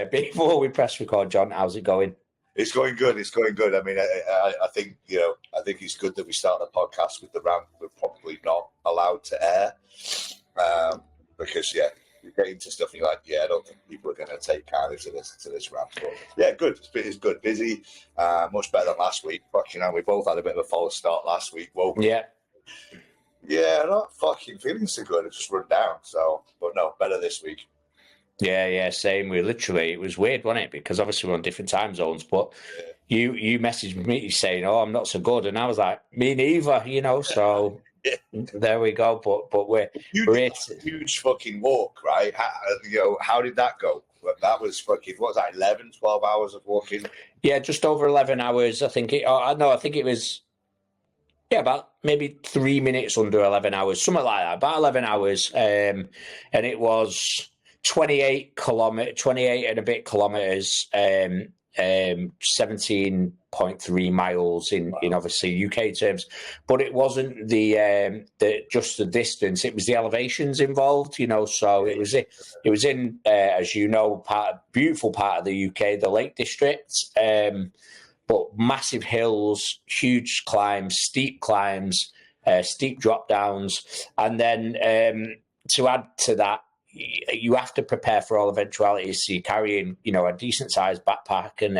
before we press record, John, how's it going? It's going good. It's going good. I mean, I think I think it's good that we start the podcast with the rant we're probably not allowed to air, because you get into stuff and you're like, I don't think people are going to take kindly to this rant. But good. It's good. Busy, much better than last week. Fucking hell, we both had a bit of a false start last week. Not fucking feeling so good. It's just run down. So, but no, better this week. Yeah, same. It was weird, wasn't it? Because obviously we're on different time zones, but you messaged me saying, "Oh, I'm not so good," and I was like, "Me neither," So there we go. But we're a huge fucking walk, right? How did that go? That was fucking, what was that, 11, 12 hours of walking? Yeah, just over 11 hours. I think it was about maybe 3 minutes under 11 hours, something like that. About 11 hours, and it was 28 and a bit kilometers, 17.3 miles in obviously UK terms, but it wasn't the just the distance, it was the elevations involved, so it was in as beautiful part of the UK, the Lake District, but massive hills, huge climbs, steep drop downs, and then to add to that, you have to prepare for all eventualities. So you're carrying, a decent sized backpack, and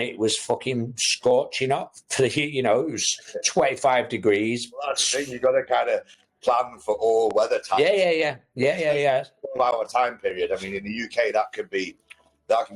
it was fucking scorching up for the heat. It was 25 degrees. Well, that's the thing. You got to kind of plan for all weather types. Yeah. 12-hour time period. I mean, in the UK, that can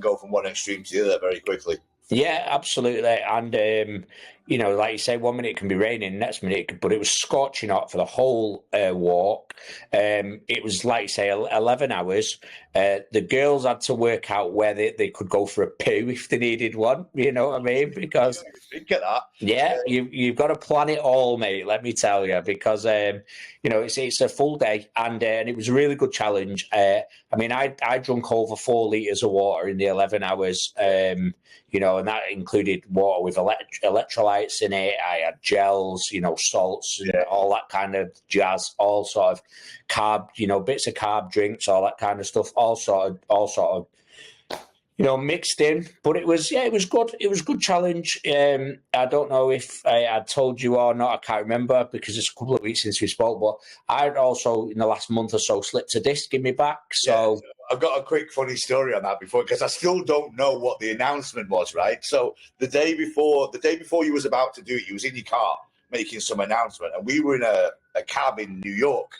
go from one extreme to the other very quickly. Yeah, absolutely. And, like you say, 1 minute it can be raining, next minute, but it was scorching hot for the whole walk. It was, like you say, 11 hours. The girls had to work out where they could go for a poo if they needed one, you know what I mean? Because, think of that. Yeah, you've got to plan it all, mate, let me tell you, because, it's a full day, and it was a really good challenge. I drank over 4 litres of water in the 11 hours, and that included water with electrolytes in it. I had gels, salts, and all that kind of jazz, all sort of carb, bits of carb drinks, all that kind of stuff, all sort of, mixed in. But it was good. It was a good challenge. I don't know if I told you or not. I can't remember because it's a couple of weeks since we spoke. But I'd also, in the last month or so, slipped a disc in my back. So I've got a quick funny story on that before, because I still don't know what the announcement was, right? So the day before you was about to do it, you was in your car making some announcement, and we were in a cab in New York.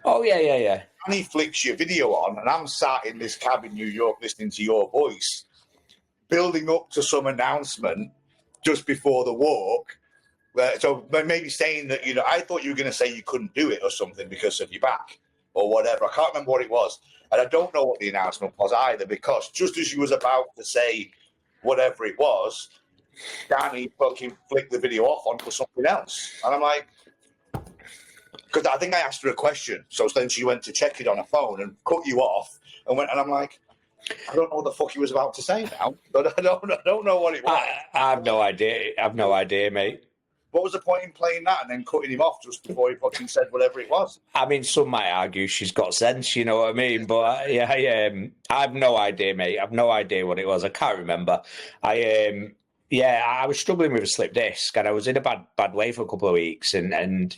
Oh, yeah. And he flicks your video on, and I'm sat in this cab in New York listening to your voice, building up to some announcement just before the walk. So maybe saying that, I thought you were going to say you couldn't do it or something because of your back or whatever. I can't remember what it was. And I don't know what the announcement was either, because just as you was about to say whatever it was, Danny fucking flicked the video off onto something else. And I'm like, because I think I asked her a question. So then she went to check it on her phone and cut you off and went, and I'm like, I don't know what the fuck he was about to say now. But I don't know what it was. I have no idea, mate. What was the point in playing that and then cutting him off just before he fucking said whatever it was? I mean, some might argue she's got sense, you know what I mean? But I have no idea, mate. I have no idea what it was. I can't remember. I was struggling with a slip disc, and I was in a bad way for a couple of weeks, and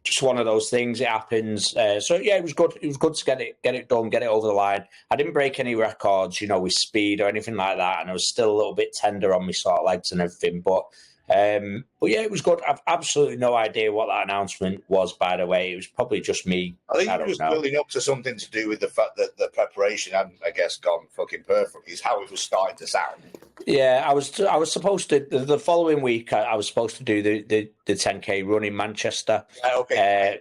just one of those things. It happens. It was good. It was good to get it done, get it over the line. I didn't break any records, with speed or anything like that, and I was still a little bit tender on my sort of legs and everything. But it was good. I've absolutely no idea what that announcement was, by the way. It was probably just me. I think it was building up to something to do with the fact that the preparation hadn't, I guess, gone fucking perfect, is how it was starting to sound. Yeah, I was supposed to, the following week, I was supposed to do the 10K run in Manchester. Okay.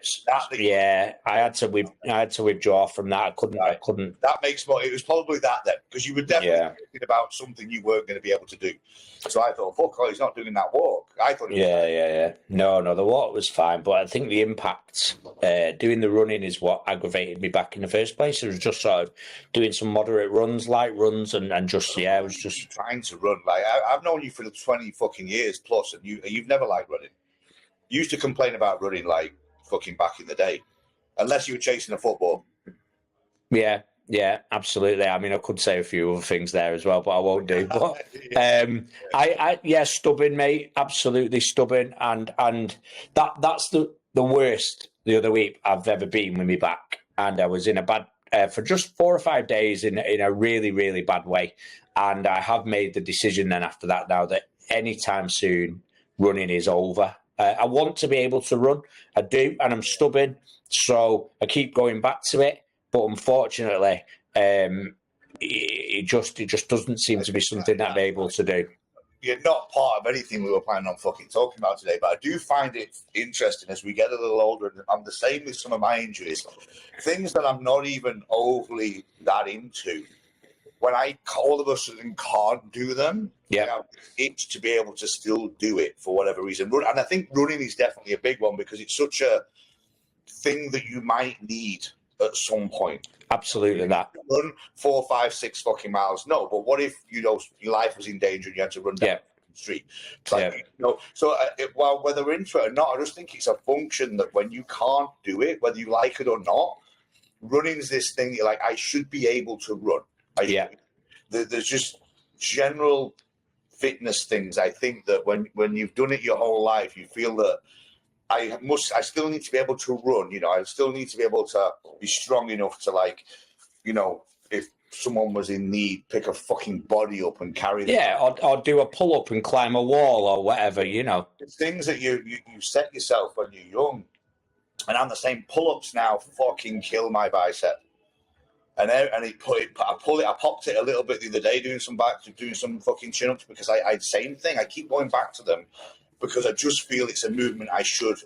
I had to withdraw from that. I couldn't. That makes more. It was probably that then, because you were definitely thinking about something you weren't going to be able to do. So I thought, fuck, he's not doing that walk. I thought. No, the walk was fine, but I think the impact doing the running is what aggravated me back in the first place. It was just sort of doing some moderate runs, light runs, and just it was just trying to run. Like I've known you for 20 fucking years plus, and you've never liked running. You used to complain about running like fucking back in the day, unless you were chasing a football. Yeah, yeah, absolutely. I mean, I could say a few other things there as well, but I won't do. But yeah, stubborn, mate, absolutely stubborn, and that's the worst the other week I've ever been with me back, and I was in a bad for just 4 or 5 days in a really really bad way, and I have made the decision then after that now that anytime soon running is over. I want to be able to run, I do, and I'm stubborn, so I keep going back to it. But unfortunately, it just doesn't seem to be something that I'm able to do. You're not part of anything we were planning on fucking talking about today, but I do find it interesting as we get a little older, and I'm the same with some of my injuries. Things that I'm not even overly that into, when I all of a sudden can't do them, it's to be able to still do it for whatever reason. And I think running is definitely a big one because it's such a thing that you might need at some point. Absolutely, that run 4, 5, 6 fucking miles. No, but what if your life was in danger and you had to run down the street? Like, so well, whether we're into it or not, I just think it's a function that when you can't do it, whether you like it or not, running's this thing. You're like, I should be able to run. There's just general fitness things. I think that when you've done it your whole life, you feel that I still need to be able to run, I still need to be able to be strong enough to, like, if someone was in need, pick a fucking body up and carry them. Yeah, or do a pull-up and climb a wall or whatever, It's things that you set yourself when you're young. And I'm the same. Pull-ups now fucking kill my bicep. And I popped it a little bit the other day doing some fucking chin-ups because I same thing. I keep going back to them because I just feel it's a movement I should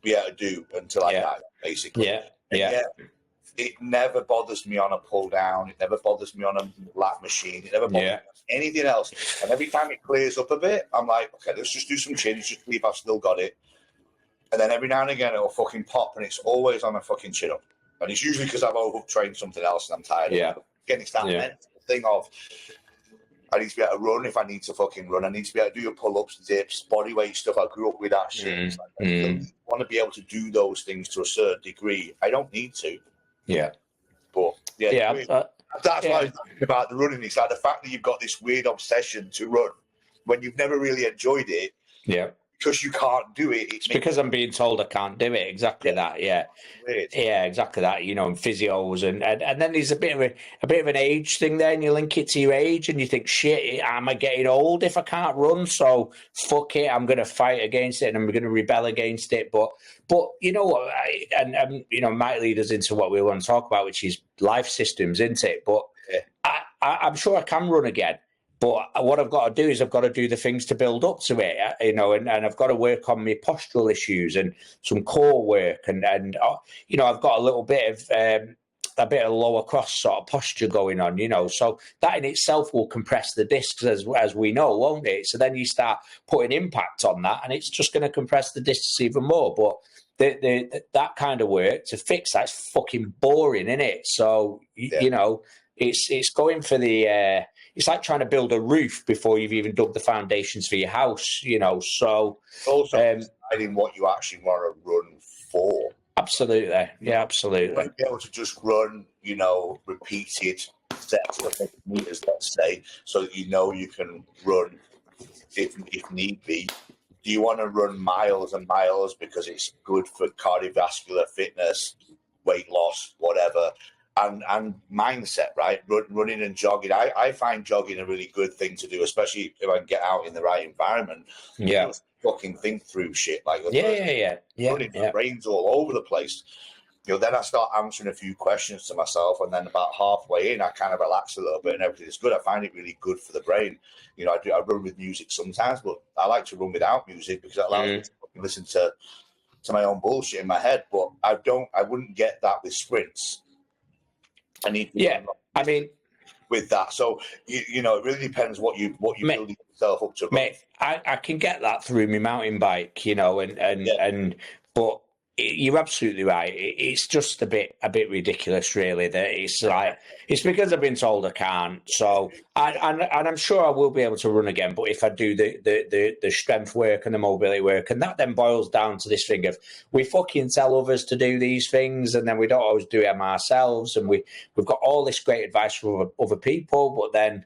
be able to do until I die, basically. It never bothers me on a pull down. It never bothers me on a lat machine. It never bothers me on anything else. And every time it clears up a bit, I'm like, okay, let's just do some chins, just see if I've still got it. And then every now and again, it'll fucking pop, and it's always on a fucking chin up. And it's usually because I've overtrained something else and I'm tired of it. Again, it's that mental thing of, I need to be able to run if I need to fucking run. I need to be able to do your pull-ups, dips, body weight stuff. I grew up with that shit. I want to be able to do those things to a certain degree. I don't need to. Yeah. But, that's what I was talking about the running. It's like the fact that you've got this weird obsession to run when you've never really enjoyed it. Yeah. Because you can't do it. It's because I'm being told I can't do it. Exactly that. Yeah. Weird. Yeah, exactly that. And physios and then there's a bit of an age thing there, and you link it to your age, and you think, shit, am I getting old if I can't run? So fuck it, I'm going to fight against it, and I'm going to rebel against it. But you know what? Might lead us into what we want to talk about, which is life systems, isn't it? But I'm sure I can run again. But what I've got to do is I've got to do the things to build up to it, and I've got to work on my postural issues and some core work, and I've got a little bit of lower cross sort of posture going on, so that in itself will compress the discs as we know, won't it? So then you start putting impact on that, and it's just going to compress the discs even more. But that kind of work to fix that's fucking boring, isn't it? So it's going for the. It's like trying to build a roof before you've even dug the foundations for your house, So also deciding what you actually want to run for. Absolutely, yeah, absolutely. You won't be able to just run, repeated sets of meters, let's say, so that you can run if need be. Do you want to run miles and miles because it's good for cardiovascular fitness, weight loss, whatever? And mindset, right? Running and jogging. I find jogging a really good thing to do, especially if I can get out in the right environment. Yeah. Fucking think through shit. Like running, my brain's all over the place. Then I start answering a few questions to myself, and then about halfway in, I kind of relax a little bit, and everything's good. I find it really good for the brain. I run with music sometimes, but I like to run without music because it allows me to listen to my own bullshit in my head. But I wouldn't get that with sprints. I need to with that. So it really depends what you build yourself up to. Mate, I can get that through my mountain bike, but you're absolutely right. It's just a bit ridiculous, really. That it's like it's because I've been told I can't. So, and I'm sure I will be able to run again. But if I do the strength work and the mobility work, and that then boils down to this thing of we fucking tell others to do these things, and then we don't always do them ourselves. And we've got all this great advice from other people, but then,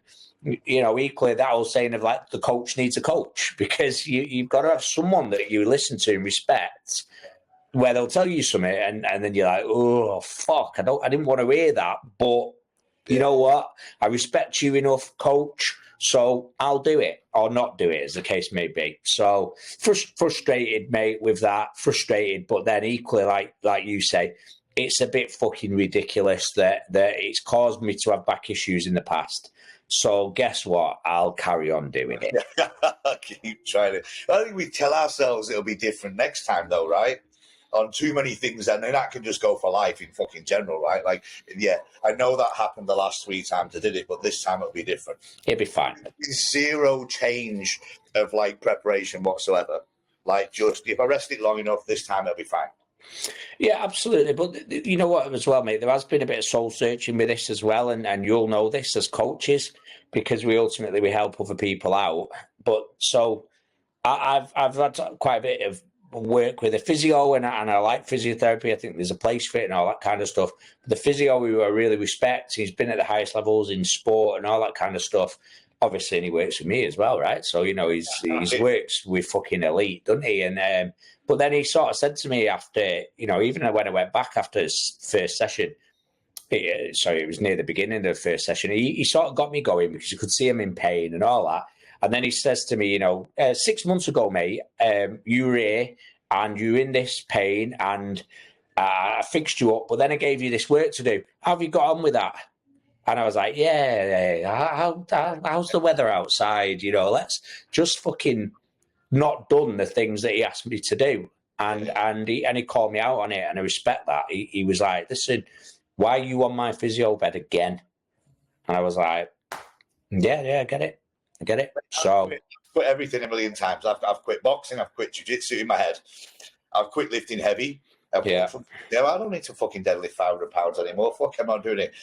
you know, equally that whole saying of like the coach needs a coach, because you've got to have someone that you listen to and respect, where they'll tell you something and then you're like, oh fuck, I didn't want to hear that, but you know what? I respect you enough, coach, so I'll do it or not do it, as the case may be. So frustrated, mate, with that. Frustrated, but then equally, like you say, it's a bit fucking ridiculous that it's caused me to have back issues in the past. So guess what? I'll carry on doing it. I'll keep trying to. I think we tell ourselves it'll be different next time, though, right? On too many things, and then that can just go for life in fucking general, right? Like, yeah, I know that happened the last 3 times I did it, but this time it'll be different. It'll be fine. Zero change of like preparation whatsoever. Like, just if I rest it long enough, this time it'll be fine. Yeah, absolutely. But you know what, as well, mate, there has been a bit of soul searching with this as well, and you'll know this as coaches, because we help other people out. But so I've had quite a bit of work with a physio, and I like physiotherapy. I think there's a place for it and all that kind of stuff. But the physio who I really respect, he's been at the highest levels in sport and all that kind of stuff. Obviously, and he works with me as well, right? So, you know, he's works with fucking elite, doesn't he? And but then he sort of said to me after, you know, even when I went back after his first session, it was near the beginning of the first session, he sort of got me going because you could see him in pain and all that. And then he says to me, you know, 6 months ago, mate, you were here and you were in this pain and I fixed you up, but then I gave you this work to do. How have you got on with that? And I was like, yeah, how's the weather outside? You know, let's just fucking not done the things that he asked me to do. And he called me out on it, and I respect that. He was like, listen, why are you on my physio bed again? And I was like, yeah, I get it. So I've quit everything a million times. I've quit boxing. I've quit jiu-jitsu in my head. I've quit lifting heavy. I don't need to fucking deadlift 500 pounds anymore. Fuck, I'm not doing it.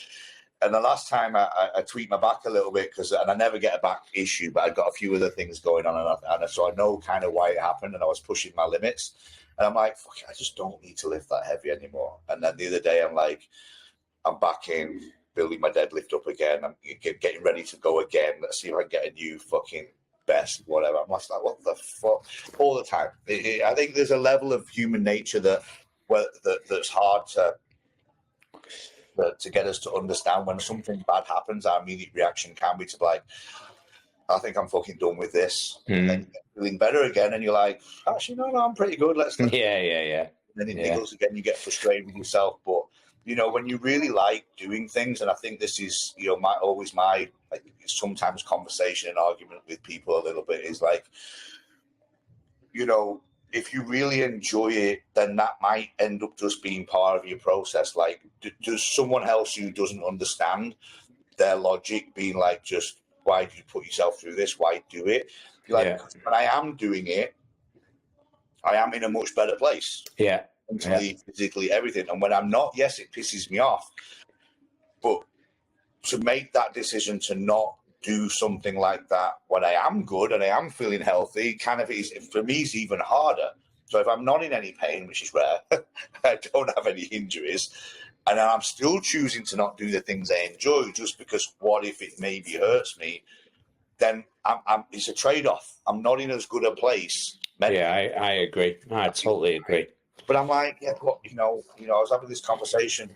And the last time I tweaked my back a little bit and I never get a back issue, but I've got a few other things going on, and so I know kind of why it happened, and I was pushing my limits. And I'm like, fuck, I just don't need to lift that heavy anymore. And then the other day, I'm back in, building my deadlift up again. I'm getting ready to go again. Let's see if I can get a new fucking best, whatever. I'm just like, what the fuck? All the time. I think there's a level of human nature that's hard to get us to understand. When something bad happens, our immediate reaction can be to be like, I think I'm fucking done with this. And then you're feeling better again, and you're like, actually, no, I'm pretty good. Let's yeah. And then it niggles again. You get frustrated with yourself, but you know, when you really like doing things, and I think this is, you know, my like sometimes conversation and argument with people a little bit is like, you know, if you really enjoy it, then that might end up just being part of your process. Like, does someone else who doesn't understand their logic being like, just why do you put yourself through this? Why do it? You're like, when I am doing it, I am in a much better place. Yeah. Mentally, physically, everything. And when I'm not, yes, it pisses me off. But to make that decision to not do something like that when I am good and I am feeling healthy, kind of is, for me, is even harder. So if I'm not in any pain, which is rare, I don't have any injuries, and I'm still choosing to not do the things I enjoy just because what if it maybe hurts me, then it's a trade-off. I'm not in as good a place mentally. Yeah, I agree. I totally agree. But I'm like, yeah, but, you know, I was having this conversation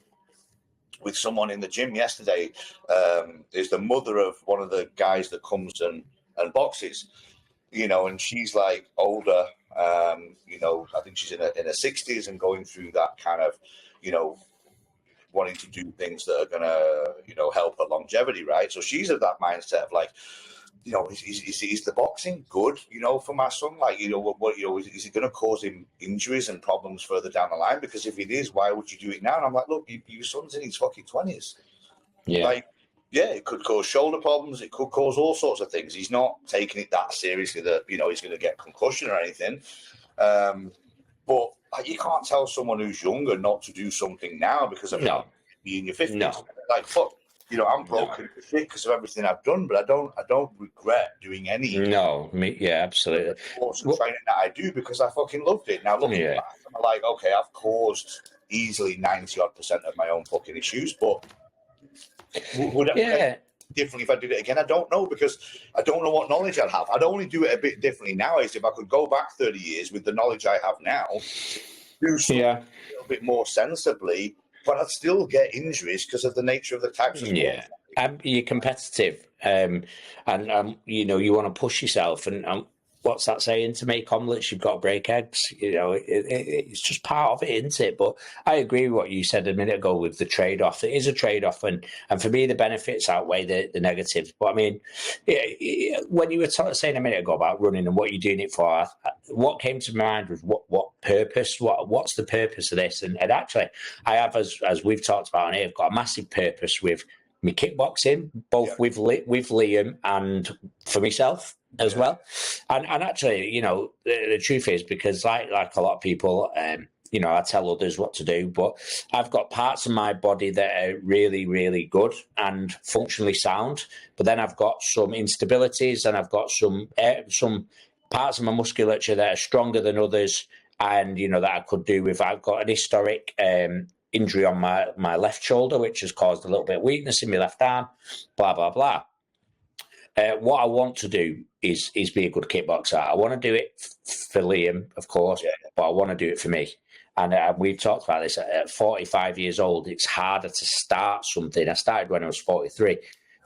with someone in the gym yesterday. There's the mother of one of the guys that comes and boxes, you know, and she's like older, you know, I think she's in her 60s and going through that kind of, you know, wanting to do things that are going to, you know, help her longevity, right? So she's of that mindset of like, you know, is the boxing good, you know, for my son? Like, you know, what you know, is it going to cause him injuries and problems further down the line? Because if it is, why would you do it now? And I'm like, look, your son's in his fucking 20s. Yeah. Like, yeah, it could cause shoulder problems. It could cause all sorts of things. He's not taking it that seriously that, you know, he's going to get concussion or anything. But you can't tell someone who's younger not to do something now because of how you in your 50s. No. Like, fuck, I'm broken to shit because of everything I've done, but I don't regret doing any. No, absolutely. Course of training that I do because I fucking loved it. Now looking back, I'm like, okay, I've caused easily 90% of my own fucking issues, but would I differently if I did it again? I don't know, because I don't know what knowledge I'd have. I'd only do it a bit differently now. Is if I could go back 30 years with the knowledge I have now, do something a little bit more sensibly, but I'd still get injuries because of the nature of the types of sports. You're competitive, and you want to push yourself, and what's that saying? To make omelets, you've got to break eggs. It's just part of it, isn't it? But I agree with what you said a minute ago with the trade-off. It is a trade-off, and for me, the benefits outweigh the negatives. But I mean, when you were saying a minute ago about running and what you're doing it for, what came to my mind was what purpose? What's the purpose of this? And actually, I have, as we've talked about on here, I've got a massive purpose with me kickboxing, both with Liam and for myself as well. And actually, the truth is, because like a lot of people, I tell others what to do, but I've got parts of my body that are really, really good and functionally sound. But then I've got some instabilities, and I've got some parts of my musculature that are stronger than others, and that I could do with. I've got an historic injury on my left shoulder, which has caused a little bit of weakness in my left arm, blah, blah, blah. What I want to do is be a good kickboxer. I want to do it for Liam, of course, but I want to do it for me. And we've talked about this. At 45 years old, it's harder to start something. I started when I was 43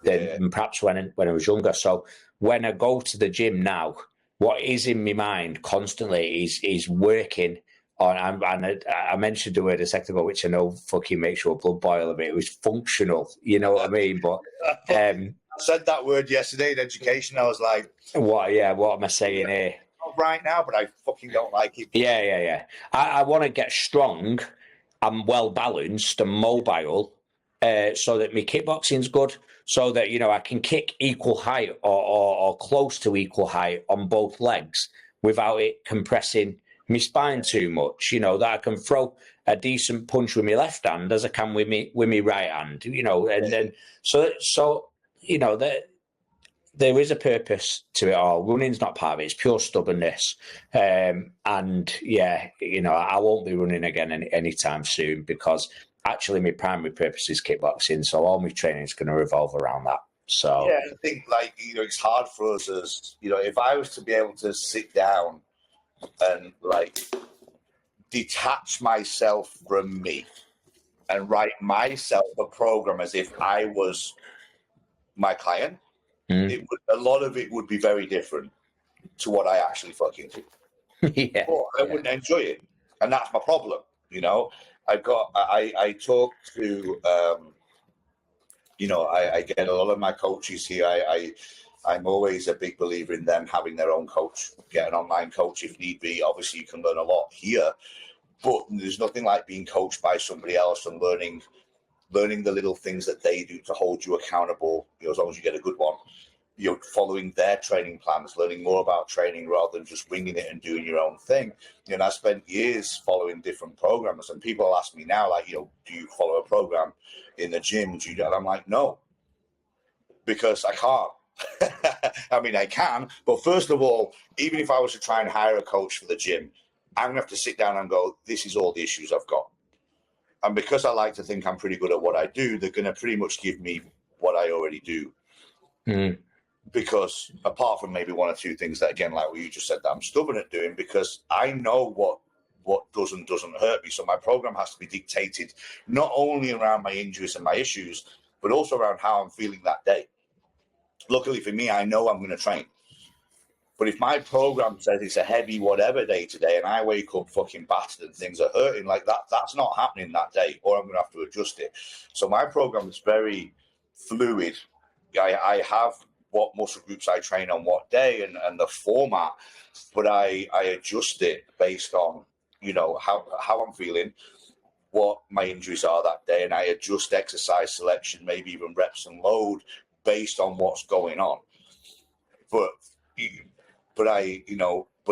than perhaps when I was younger. So when I go to the gym now, what is in my mind constantly is working on, and I mentioned the word a second ago, which I know fucking makes your blood boil a bit. It was functional, you know what I mean? But I said that word yesterday in education. I was like, what am I saying here? Not right now, but I fucking don't like it. Yeah. I want to get strong and well balanced and mobile, so that my kickboxing's good, so that I can kick equal height or close to equal height on both legs without it compressing my spine too much, that I can throw a decent punch with my left hand as I can with me right hand, and then so there is a purpose to it all. Running's not part of it; it's pure stubbornness. And I won't be running again anytime soon, because actually my primary purpose is kickboxing. So all my training is going to revolve around that. So I think it's hard for us as if I was to be able to sit down and detach myself from me and write myself a program as if I was my client, a lot of it would be very different to what I actually fucking do. I wouldn't enjoy it, and that's my problem. I talk to I get a lot of my coaches here. I'm always a big believer in them having their own coach. Get an online coach if need be. Obviously, you can learn a lot here, but there's nothing like being coached by somebody else and learning the little things that they do to hold you accountable. As long as you get a good one, following their training plans, learning more about training rather than just winging it and doing your own thing. I spent years following different programs, and people ask me now, do you follow a program in the gym? And I'm like, no, because I can't. I mean, I can, but first of all, even if I was to try and hire a coach for the gym, I'm going to have to sit down and go, this is all the issues I've got. And because I like to think I'm pretty good at what I do, they're going to pretty much give me what I already do. Because apart from maybe one or two things that, again, like what you just said, that I'm stubborn at doing, because I know what does and doesn't hurt me. So my program has to be dictated not only around my injuries and my issues, but also around how I'm feeling that day. Luckily for me, I know I'm going to train. But if my program says it's a heavy whatever day today and I wake up fucking battered and things are hurting, that's not happening that day, or I'm going to have to adjust it. So my program is very fluid. I have what muscle groups I train on what day and the format, but I adjust it based on, how I'm feeling, what my injuries are that day, and I adjust exercise selection, maybe even reps and load based on what's going on. But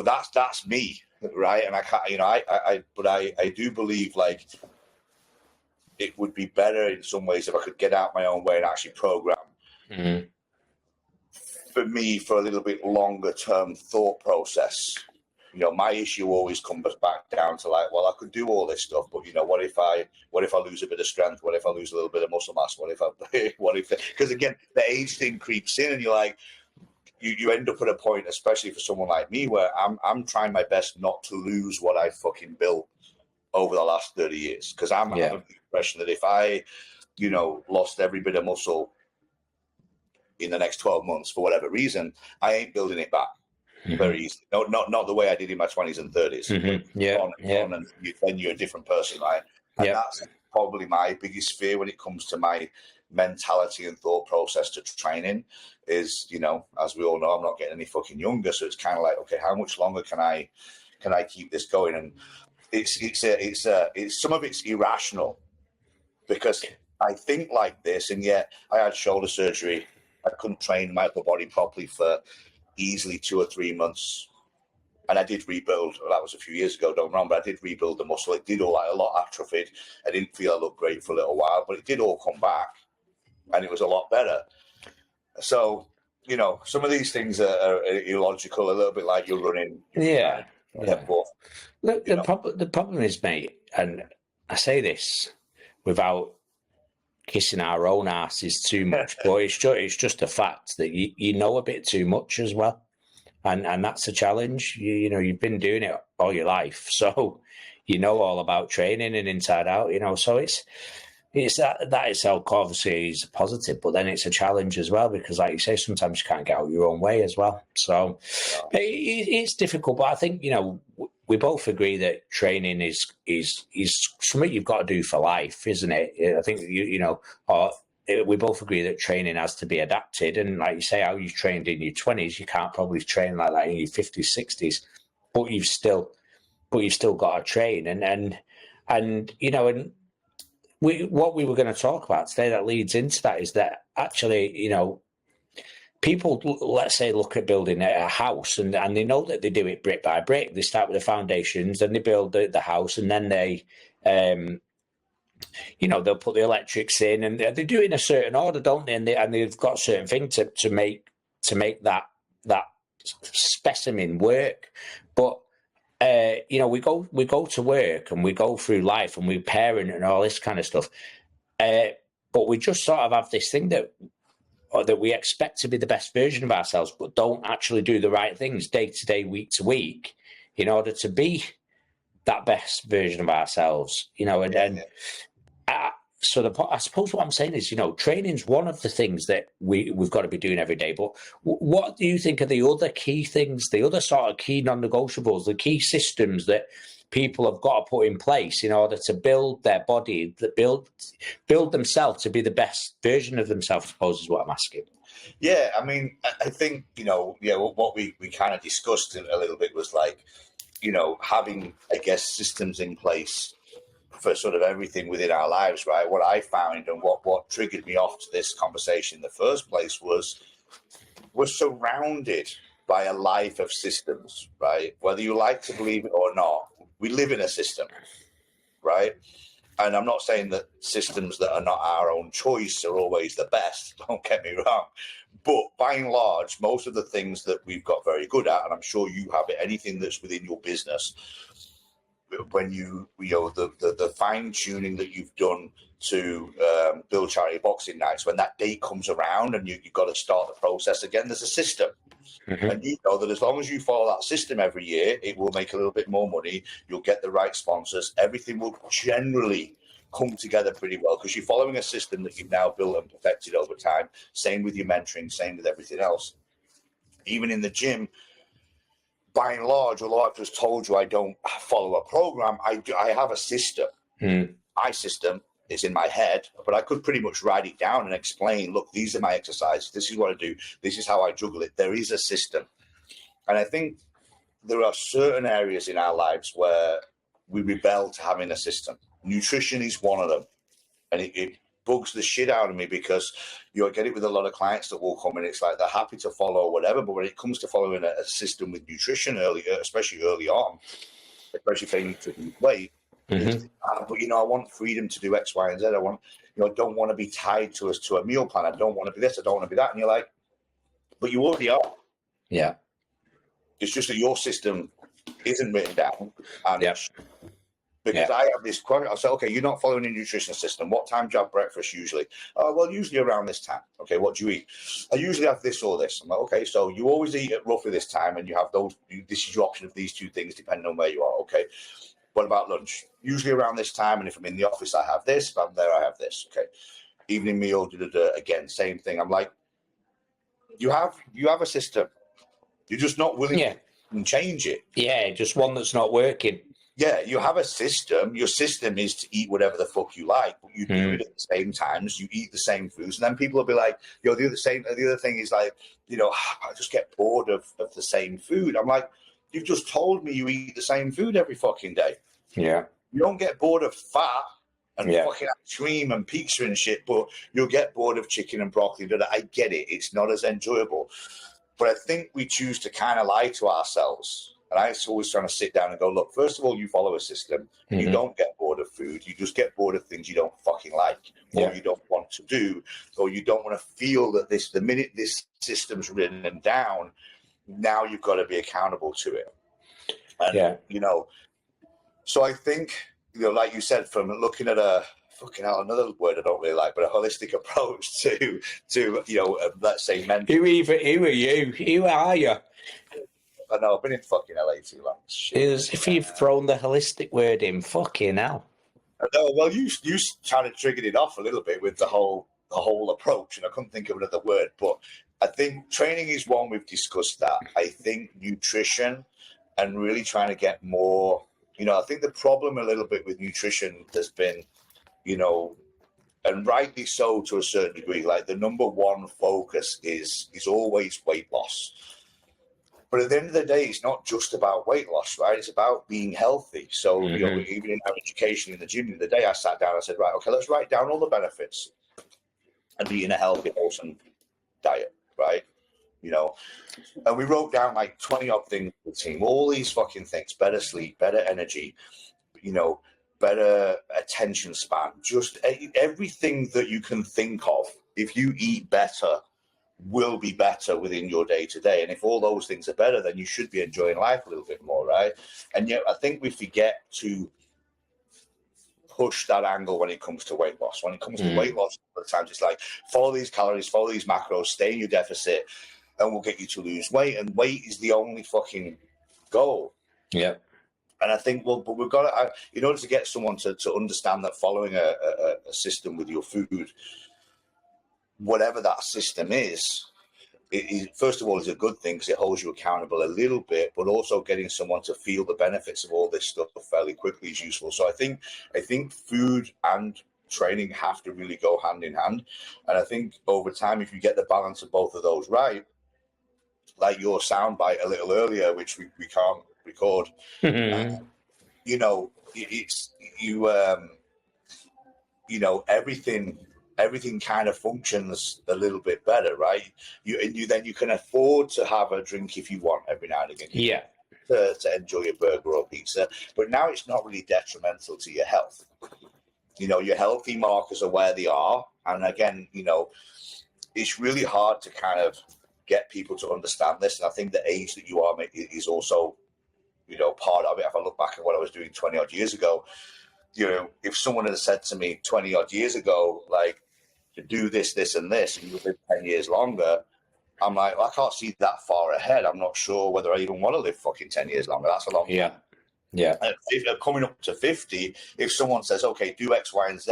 that's me. right? And I can't, but I do believe like it would be better in some ways if I could get out my own way and actually program for me for a little bit longer term thought process. My issue always comes back down to like, well, I could do all this stuff, but what if I lose a bit of strength? What if I lose a little bit of muscle mass? Because again, the age thing creeps in, and you're like, you end up at a point, especially for someone like me, where I'm trying my best not to lose what I fucking built over the last 30 years. Because I'm having the impression that if I, lost every bit of muscle in the next 12 months for whatever reason, I ain't building it back very easily. No, not the way I did in my 20s and 30s. And then you're a different person, right? And that's probably my biggest fear when it comes to my mentality and thought process to training is, as we all know, I'm not getting any fucking younger. So it's kind of like, okay, how much longer can I keep this going? And it's some of it's irrational because I think like this, and yet I had shoulder surgery. I couldn't train my upper body properly for easily 2 or 3 months, and I did rebuild. That was a few years ago, don't remember. I did rebuild the muscle. It did all like a lot atrophied. I didn't feel I looked great for a little while, but it did all come back, and it was a lot better. So some of these things are illogical, a little bit like you're running. Yeah. But, Look, the problem is, mate, and I say this without kissing our own asses too much, but it's just a fact that you know a bit too much as well, and that's a challenge. You've been doing it all your life, so you know all about training and inside out. So it's that itself obviously is a positive, but then it's a challenge as well because, like you say, sometimes you can't get out your own way as well. So it's difficult, but I think we both agree that training is something you've got to do for life, isn't it? I think we both agree that training has to be adapted, and like you say, how you trained in your 20s, you can't probably train like that in your 50s, 60s, but you've still got to train, and what we were going to talk about today that leads into that is that actually, people, let's say, look at building a house and they know that they do it brick by brick. They start with the foundations, then they build the house, and then they, they'll put the electrics in, and they do it in a certain order, don't they? And they've got a certain thing to make that specimen work. But we go to work and we go through life and we parent and all this kind of stuff. But we just sort of have this thing that we expect to be the best version of ourselves, but don't actually do the right things day to day, week to week, in order to be that best version of ourselves. So I suppose what I'm saying is, training's one of the things that we've got to be doing every day. But what do you think are the other key things, the other sort of key non-negotiables, the key systems that people have got to put in place in order to build their body, build themselves to be the best version of themselves, I suppose is what I'm asking. Yeah, I mean, I think, what we kind of discussed a little bit was like, having, I guess, systems in place for sort of everything within our lives, right? What I found and what triggered me off to this conversation in the first place was we're surrounded by a life of systems, right? Whether you like to believe it or not, we live in a system, right? And I'm not saying that systems that are not our own choice are always the best, don't get me wrong. But by and large, most of the things that we've got very good at, and I'm sure you have it, anything that's within your business, when the fine tuning that you've done to build charity boxing nights, when that date comes around and you've got to start the process again, there's a system. Mm-hmm. And you know that as long as you follow that system every year, it will make a little bit more money. You'll get the right sponsors. Everything will generally come together pretty well because you're following a system that you've now built and perfected over time. Same with your mentoring, same with everything else. Even in the gym, by and large, although I've just told you I don't follow a program, I have a system. My system is in my head, but I could pretty much write it down and explain, look, these are my exercises. This is what I do. This is how I juggle it. There is a system. And I think there are certain areas in our lives where we rebel to having a system. Nutrition is one of them. And bugs the shit out of me because I get it with a lot of clients that will come and it's like they're happy to follow whatever, but when it comes to following a system with nutrition especially early on, especially if they need to lose weight, but I want freedom to do X, Y, and Z. I want, I don't want to be tied to a meal plan. I don't want to be this. I don't want to be that. And you're like, but you already are. Yeah. It's just that your system isn't written down. And because I have this question, I'll say, okay, you're not following a nutrition system. What time do you have breakfast usually? Oh, well, usually around this time. Okay, what do you eat? I usually have this or this. I'm like, okay, so you always eat at roughly this time and you have this is your option of these two things depending on where you are. Okay. What about lunch? Usually around this time, and if I'm in the office, I have this. If I'm there, I have this. Okay. Evening meal, again, same thing. I'm like, you have a system. You're just not willing to change it. Yeah, just one that's not working. Yeah, you have a system. Your system is to eat whatever the fuck you like, but you do it at the same times. You eat the same foods, and then people will be like, the other thing is like, I just get bored of the same food. I'm like, you've just told me you eat the same food every fucking day. Yeah. You don't get bored of fat and fucking ice cream and pizza and shit, but you'll get bored of chicken and broccoli. I get it. It's not as enjoyable. But I think we choose to kind of lie to ourselves. And I'm always trying to sit down and go, look, first of all, you follow a system. You don't get bored of food. You just get bored of things you don't fucking like or you don't want to do, or you don't want to feel that the minute this system's written down, now you've got to be accountable to it. And, so I think, like you said, from looking at another word I don't really like, but a holistic approach to let's say mental. Who are you? Who are you? I know, I've been in fucking LA too long. If you've thrown the holistic word in, fucking hell. I know, well, you kind of triggered it off a little bit with the whole approach, and I couldn't think of another word, but I think training is one, we've discussed that. I think nutrition and really trying to get more, I think the problem a little bit with nutrition has been, and rightly so to a certain degree, like the number one focus is always weight loss. But at the end of the day, it's not just about weight loss, right? It's about being healthy. So, even in our education in the gym the other day, I sat down and I said, right, okay, let's write down all the benefits of eating a healthy, wholesome diet, right? And we wrote down like 20 odd things for the team, all these fucking things: better sleep, better energy, better attention span, just everything that you can think of. If you eat better, will be better within your day to day. And if all those things are better, then you should be enjoying life a little bit more, right? And yet I think we forget to push that angle when it comes to weight loss. When it comes to weight loss, at times it's like, follow these calories, follow these macros, stay in your deficit, and we'll get you to lose weight. And weight is the only fucking goal. Yeah. And I think, but we've got to, in order to get someone to understand that following a system with your food, whatever that system is, first of all, is a good thing because it holds you accountable a little bit, but also getting someone to feel the benefits of all this stuff fairly quickly is useful. So I think food and training have to really go hand in hand. And I think over time, if you get the balance of both of those right, like your soundbite a little earlier, which we can't record, everything kind of functions a little bit better, right? You can afford to have a drink if you want every now and again. To enjoy a burger or pizza, but now it's not really detrimental to your health. Your healthy markers are where they are, and again, it's really hard to kind of get people to understand this. And I think the age that you are is also, part of it. If I look back at what I was doing 20 odd years ago, if someone had said to me 20 odd years ago, like, to do this, this, and this, and you live 10 years longer, I'm like, well, I can't see that far ahead. I'm not sure whether I even want to live fucking 10 years longer. That's a long time. Yeah. Coming up to 50, if someone says, okay, do X, Y, and Z,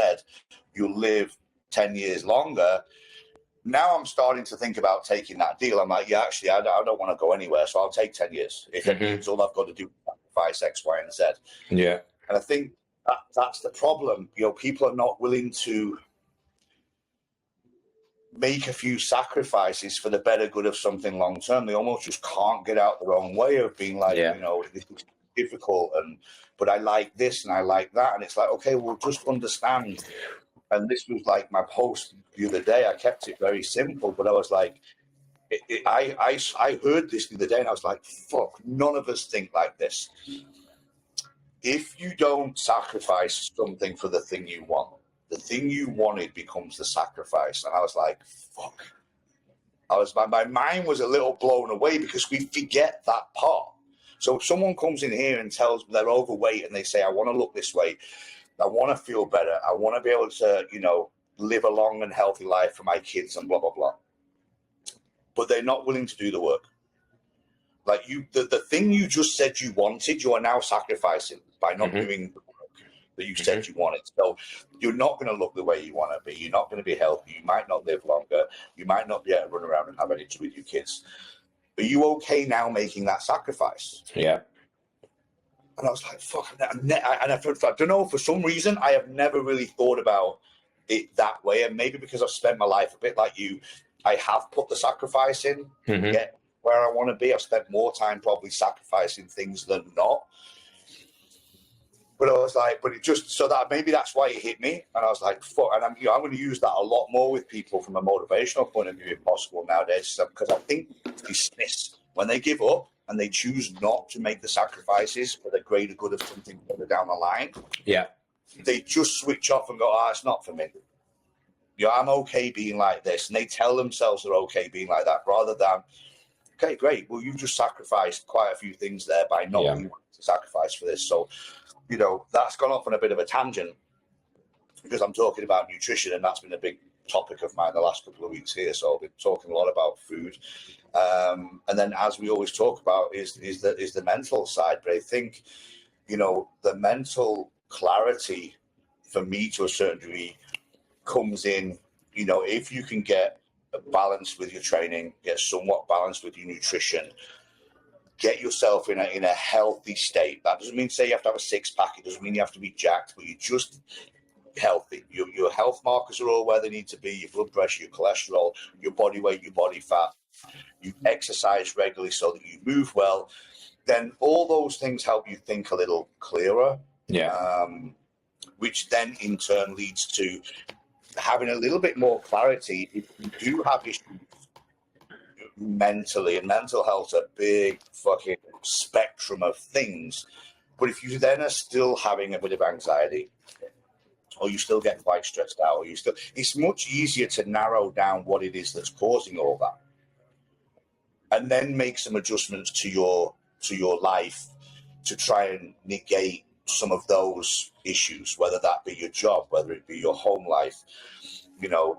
you'll live 10 years longer. Now I'm starting to think about taking that deal. I'm like, yeah, actually, I don't want to go anywhere, so I'll take 10 years. If it means all I've got to do is sacrifice X, Y, and Z. Yeah. And I think that's the problem. People are not willing to make a few sacrifices for the better good of something long term. They almost just can't get out their own way of being like, this is difficult, but I like this and I like that. And it's like, okay, well, just understand And this was like my post the other day. I kept it very simple, but I was like, I heard this the other day and I was like, fuck, none of us think like this. If you don't sacrifice something for the thing you want, the thing you wanted becomes the sacrifice. And I was like, fuck. My mind was a little blown away because we forget that part. So if someone comes in here and tells me they're overweight and they say, I want to look this way, I want to feel better, I want to be able to, live a long and healthy life for my kids and blah, blah, blah. But they're not willing to do the work. Like the thing you just said you wanted, you are now sacrificing by not doing the work that you said you wanted. So you're not going to look the way you want to be. You're not going to be healthy. You might not live longer. You might not be able to run around and have energy with your kids. Are you okay now making that sacrifice? Yeah. And I was like, fuck. And I don't know, for some reason, I have never really thought about it that way. And maybe because I've spent my life a bit like you, I have put the sacrifice in to get where I want to be. I've spent more time probably sacrificing things than not. But I was like, but it just, so that maybe that's why it hit me. And I was like, fuck. And I'm going to use that a lot more with people from a motivational point of view, if possible, nowadays. Because I think dismiss when they give up and they choose not to make the sacrifices for the greater good of something further down the line. Yeah. They just switch off and go, it's not for me. I'm okay being like this. And they tell themselves they're okay being like that rather than, okay, great. Well, you just sacrificed quite a few things there by not being willing to sacrifice for this. So, that's gone off on a bit of a tangent because I'm talking about nutrition, and that's been a big topic of mine the last couple of weeks here. So I've been talking a lot about food. And then, as we always talk about, is the mental side. But I think, the mental clarity for me to a certain degree comes in, if you can get a balance with your training, get somewhat balanced with your nutrition, get yourself in a healthy state. That doesn't mean say you have to have a six-pack. It doesn't mean you have to be jacked, but you're just healthy. Your health markers are all where they need to be, your blood pressure, your cholesterol, your body weight, your body fat. You exercise regularly so that you move well. Then all those things help you think a little clearer. Yeah. Which then in turn leads to having a little bit more clarity if you do have issues mentally, and mental health's a big fucking spectrum of things. But if you then are still having a bit of anxiety, or you still get quite stressed out, or it's much easier to narrow down what it is that's causing all that, and then make some adjustments to your life to try and negate some of those issues, whether that be your job, whether it be your home life,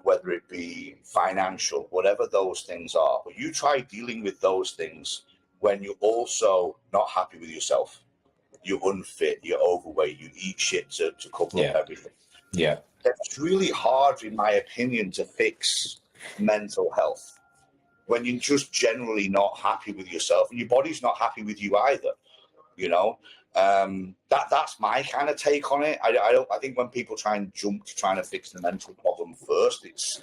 whether it be financial, whatever those things are. But you try dealing with those things when you're also not happy with yourself. You're unfit, you're overweight, you eat shit to cover up everything. Yeah. It's really hard, in my opinion, to fix mental health when you're just generally not happy with yourself and your body's not happy with you either. That's my kind of take on it. I think when people try and jump to trying to fix the mental problem first, it's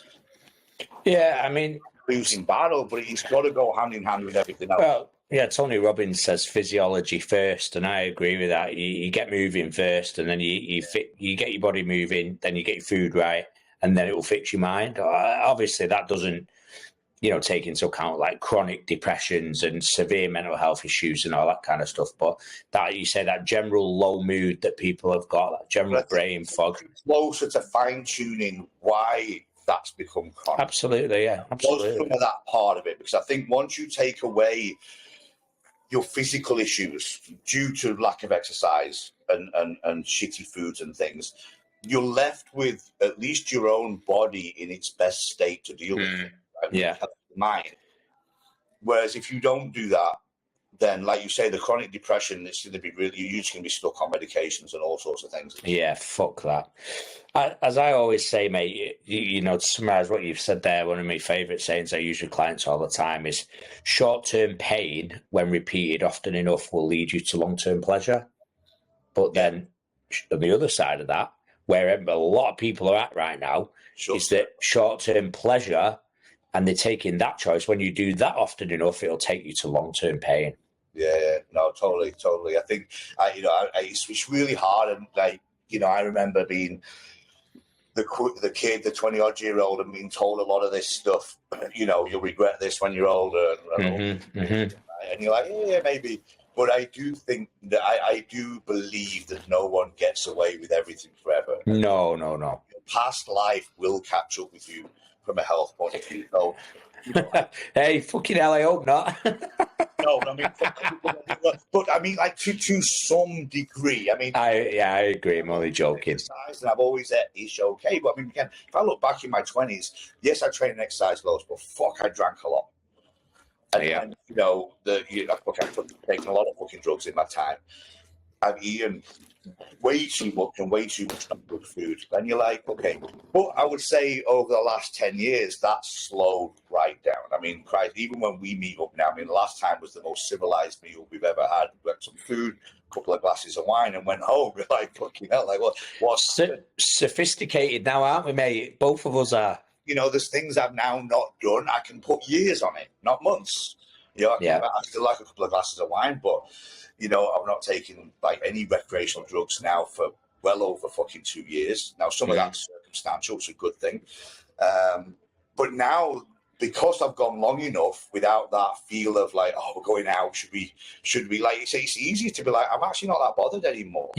losing battle, but it's got to go hand in hand with everything else. Well, yeah, Tony Robbins says physiology first, and I agree with that. You get moving first, and then you get your body moving, then you get your food right, and then it will fix your mind. Obviously, that doesn't take into account like chronic depressions and severe mental health issues and all that kind of stuff. But that, you say, that general low mood that people have got, that general brain fog. Closer to fine tuning why that's become chronic. Absolutely, yeah. Absolutely. Some of that part of it, because I think once you take away your physical issues due to lack of exercise and shitty foods and things, you're left with at least your own body in its best state to deal with it. Yeah. Mind. Whereas if you don't do that, then, like you say, the chronic depression, it's going to be really, you're just going to be stuck on medications and all sorts of things. Yeah, fuck that. As I always say, mate, to summarize what you've said there, one of my favorite sayings I use with clients all the time is short-term pain, when repeated often enough, will lead you to long-term pleasure. But then on the other side of that, where a lot of people are at right now, is that short-term pleasure, and they're taking that choice. When you do that often enough, it'll take you to long-term pain. Yeah, no, totally. I think, it's really hard. And I remember being the kid, the 20-odd-year-old, and being told a lot of this stuff. You know, you'll regret this when you're older. And you're like, yeah, maybe. But I do think that I do believe that no one gets away with everything forever. No. Your past life will catch up with you from a health point of view. So, you know, hey, fucking hell, I hope not. no, I mean, but I mean, like to some degree. I mean, I agree. I'm only joking. Exercise, and I've always said it's okay. But I mean, again, if I look back in my 20s, yes, I trained and exercised loads, but fuck, I drank a lot. And you know, I've taken a lot of fucking drugs in my time. I've eaten way too much and way too much good food. And you're like, okay. But I would say over the last 10 years, that's slowed right down. I mean, Christ, even when we meet up now, I mean, the last time was the most civilized meal we've ever had. We had some food, a couple of glasses of wine, and went home. We're like, fucking hell, like, what's sophisticated now, aren't we, mate? Both of us are. You know, there's things I've now not done. I can put years on it, not months. You know, I still like a couple of glasses of wine, but, you know, I'm not taking like any recreational drugs now for well over fucking 2 years. Now, some of that's circumstantial, it's a good thing. But now, because I've gone long enough without that feel of like, oh, we're going out, should we like, it's easier to be like, I'm actually not that bothered anymore.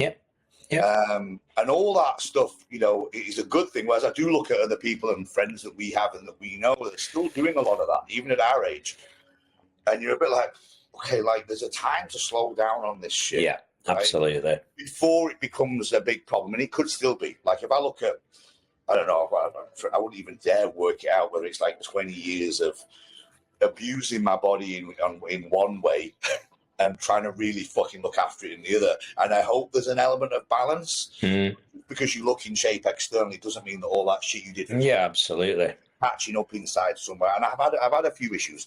And all that stuff, you know, is a good thing. Whereas I do look at other people and friends that we have and that we know that are still doing a lot of that, even at our age. And you're a bit like, okay, like there's a time to slow down on this shit. Yeah, right? Absolutely. Before it becomes a big problem. And it could still be. Like if I look at, I don't know, I wouldn't even dare work it out whether it's like 20 years of abusing my body in one way and trying to really fucking look after it in the other. And I hope there's an element of balance. Because you look in shape externally doesn't mean that all that shit you did. Absolutely. Catching up inside somewhere. And I've had a few issues.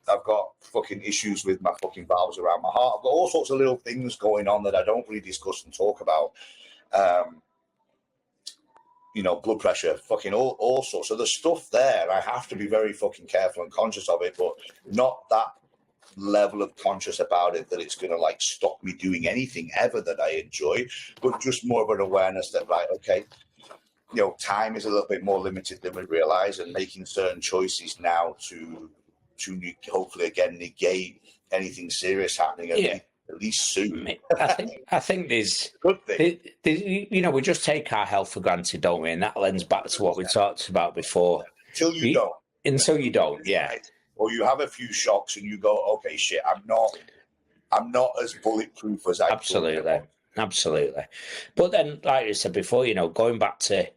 I've got fucking issues with my fucking valves around my heart. I've got all sorts of little things going on that I don't really discuss and talk about. You know, blood pressure, fucking all sorts. So there's stuff there. I have to be very fucking careful and conscious of it, but not that level of conscious about it that it's going to like stop me doing anything ever that I enjoy, but just more of an awareness that, right, okay, you know, time is a little bit more limited than we realize, and making certain choices now to hopefully again negate anything serious happening at least soon. I think there's good thing. You know, we just take our health for granted, don't we? And that lends back to what we talked about before. Until you don't, yeah. Or you have a few shocks and you go, okay, shit, I'm not as bulletproof as I Absolutely. But then, like I said before, you know, going back to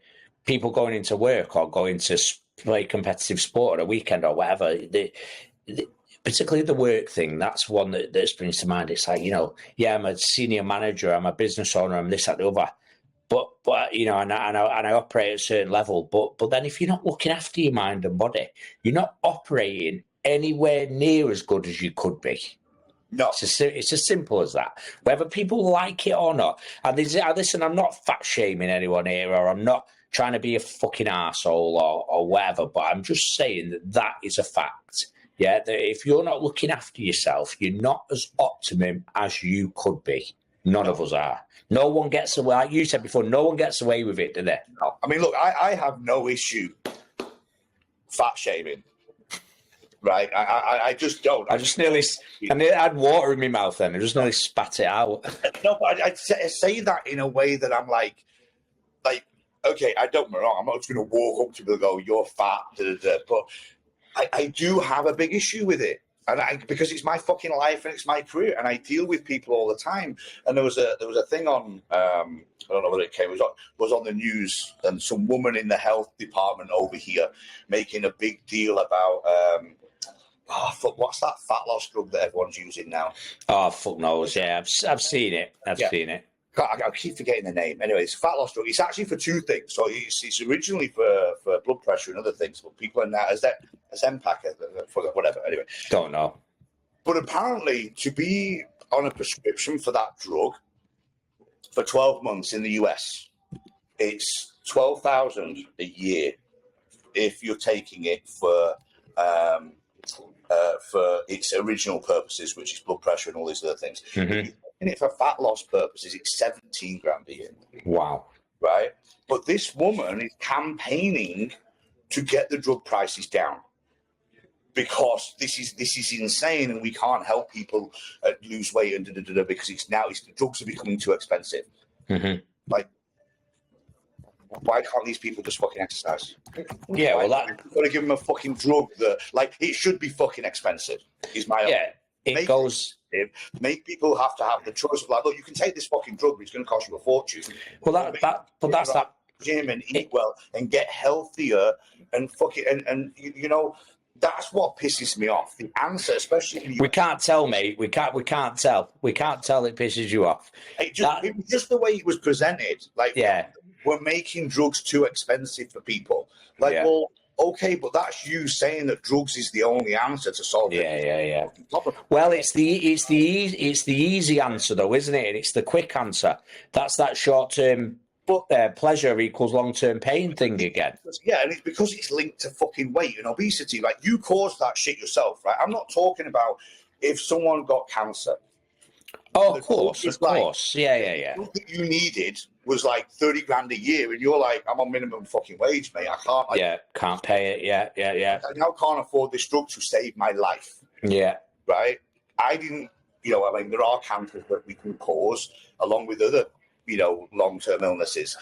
people going into work or going to play competitive sport at a weekend or whatever, particularly the work thing, that's one that springs to mind. It's like, you know, yeah, I'm a senior manager, I'm a business owner, I'm this, that, the other. But you know, and I operate at a certain level. But then if you're not looking after your mind and body, you're not operating anywhere near as good as you could be. No, it's as simple as that. Whether people like it or not. And listen, I'm not fat shaming anyone here, or I'm not trying to be a fucking arsehole or whatever. But I'm just saying that is a fact. Yeah, that if you're not looking after yourself, you're not as optimum as you could be. None of us are. No one gets away. Like you said before, no one gets away with it, do they? No. I mean, look, I have no issue fat shaming. Right? I just don't. I had water in my mouth then. I just nearly spat it out. No, but I say that in a way that I'm like, okay, I don't know. I'm not just going to walk up to people and go, you're fat, but I do have a big issue with it. And because it's my fucking life and it's my career, and I deal with people all the time. And there was a thing on, I don't know whether it was on the news, and some woman in the health department over here making a big deal about, what's that fat loss drug that everyone's using now? Oh, fuck knows. Yeah, I've seen it. I've seen it. I keep forgetting the name. Anyway, it's a fat loss drug. It's actually for two things. So it's originally for blood pressure and other things, but people are now, as Zenpack, for whatever. Anyway. Don't know. But apparently, to be on a prescription for that drug for 12 months in the US, it's $12,000 a year if you're taking it for its original purposes, which is blood pressure and all these other things. Mm-hmm. In it for fat loss purposes, it's 17 grand a year. Wow. right? But this woman is campaigning to get the drug prices down because this is insane, and we can't help people lose weight and because the drugs are becoming too expensive. Mm-hmm. Like, why can't these people just fucking exercise? Yeah, well, got to give them a fucking drug that, like, it should be fucking expensive. Is my make people have to have the choice of, like, look, you can take this fucking drug, but it's going to cost you a fortune. Well, that's that. Gym and eat well and get healthier and fucking and you know, that's what pisses me off. The answer, especially we can't tell, mate. We can't tell. We can't tell. It pisses you off. It was just the way it was presented. Like, we're making drugs too expensive for people. Like, well, okay, but that's you saying that drugs is the only answer to solve it. Yeah. Well, it's the easy answer, though, isn't it? It's the quick answer. That's that short term. But pleasure equals long-term pain thing again. Yeah, and it's because it's linked to fucking weight and obesity. Like, you caused that shit yourself, right? I'm not talking about if someone got cancer. Oh, of course. Yeah. What you needed was like 30 grand a year, and you're like, I'm on minimum fucking wage, mate. I can't. Can't pay it. Yeah. I now can't afford this drug to save my life. Yeah. Right? I didn't, I mean, there are cancers that we can cause along with other long-term illnesses.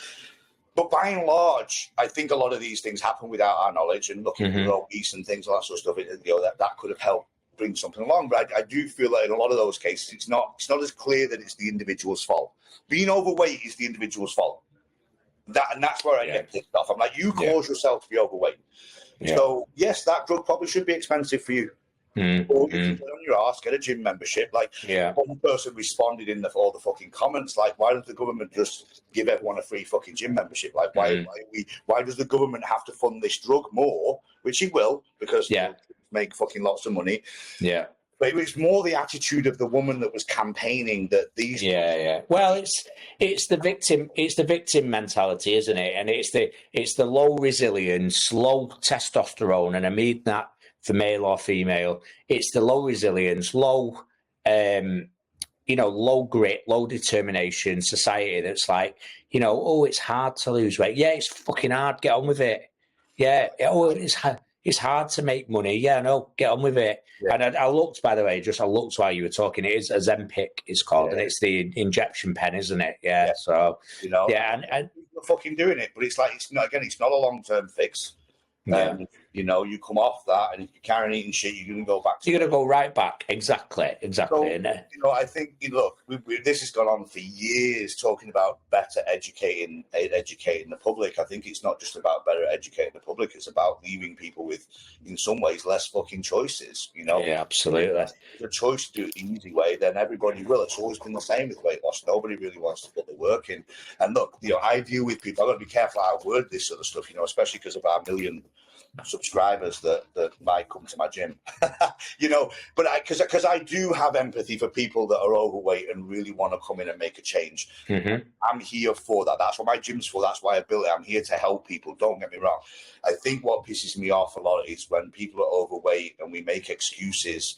But by and large, I think a lot of these things happen without our knowledge. And looking at obese and things, all that sort of stuff, that could have helped bring something along. But I do feel that in a lot of those cases, it's not as clear that it's the individual's fault. Being overweight is the individual's fault. And that's where I get pissed off. I'm like, you cause yourself to be overweight. Yeah. So yes, that drug probably should be expensive for you. Or you can get on your ass, get a gym membership. Like, one person responded in all the fucking comments, like, why does the government just give everyone a free fucking gym membership? Like, why does the government have to fund this drug more? Which it will, because they'll make fucking lots of money. Yeah. But it was more the attitude of the woman that was campaigning that these. Yeah. Well, it's the victim mentality, isn't it? And it's the low resilience, low testosterone, and I mean that for male or female. It's the low resilience, low grit, low determination society that's like, it's hard to lose weight. Yeah, it's fucking hard. Get on with it. Yeah. Oh, it's hard to make money. Yeah, no, get on with it. Yeah. And I looked, by the way, I looked while you were talking. It is a Zempic, it's called, and it's the injection pen, isn't it? Yeah. So, and we're fucking doing it, but it's like, it's not a long-term fix. You come off that, and if you're carrying eating shit, you're going to go back. You're going to go right back. Exactly. So, I think, look, this has gone on for years, talking about better educating the public. I think it's not just about better educating the public; it's about leaving people with, in some ways, less fucking choices. Yeah, absolutely. If there's a choice to do it the easy way, then everybody will. It's always been the same with weight loss. Nobody really wants to put the work in. And look, I deal with people. I've got to be careful how I word this sort of stuff, especially because of our million subscribers that might come to my gym, but because I do have empathy for people that are overweight and really want to come in and make a change. I'm here for that. That's what my gym's for. That's why I built it. I'm here to help people. Don't get me wrong. I think what pisses me off a lot is when people are overweight and we make excuses,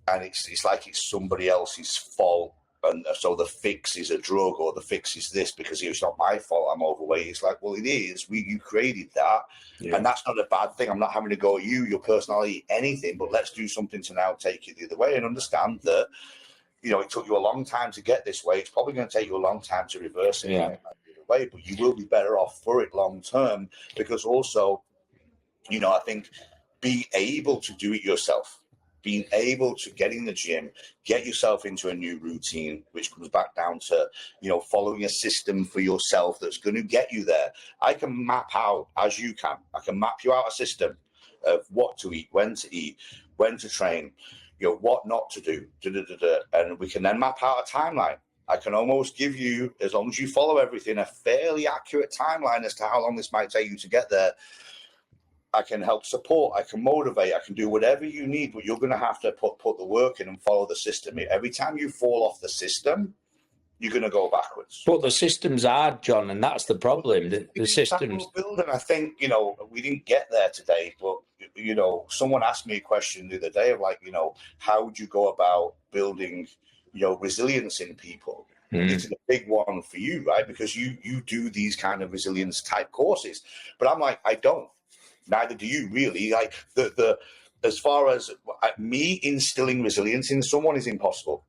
and it's like it's somebody else's fault. And so the fix is a drug, or the fix is this, because it's not my fault I'm overweight. It's like, well, it is. You created that, and that's not a bad thing. I'm not having to go at you, your personality, anything, but let's do something to now take it the other way and understand that, it took you a long time to get this way. It's probably going to take you a long time to reverse it the other way, but you will be better off for it long term, because also, I think being able to do it yourself, being able to get in the gym, get yourself into a new routine, which comes back down to, following a system for yourself that's going to get you there. I can map out, as you can, I can map you out a system of what to eat, when to train, what not to do, and we can then map out a timeline. I can almost give you, as long as you follow everything, a fairly accurate timeline as to how long this might take you to get there. I can help support, I can motivate, I can do whatever you need, but you're going to have to put the work in and follow the system. Every time you fall off the system, you're going to go backwards. But the system's hard, John, and that's the problem. The system's building. I think, we didn't get there today, but, someone asked me a question the other day of like, how would you go about building, resilience in people? This is a big one for you, right? Because you do these kind of resilience type courses, but I'm like, I don't. Neither do you, really. Like the as far as me instilling resilience in someone is impossible.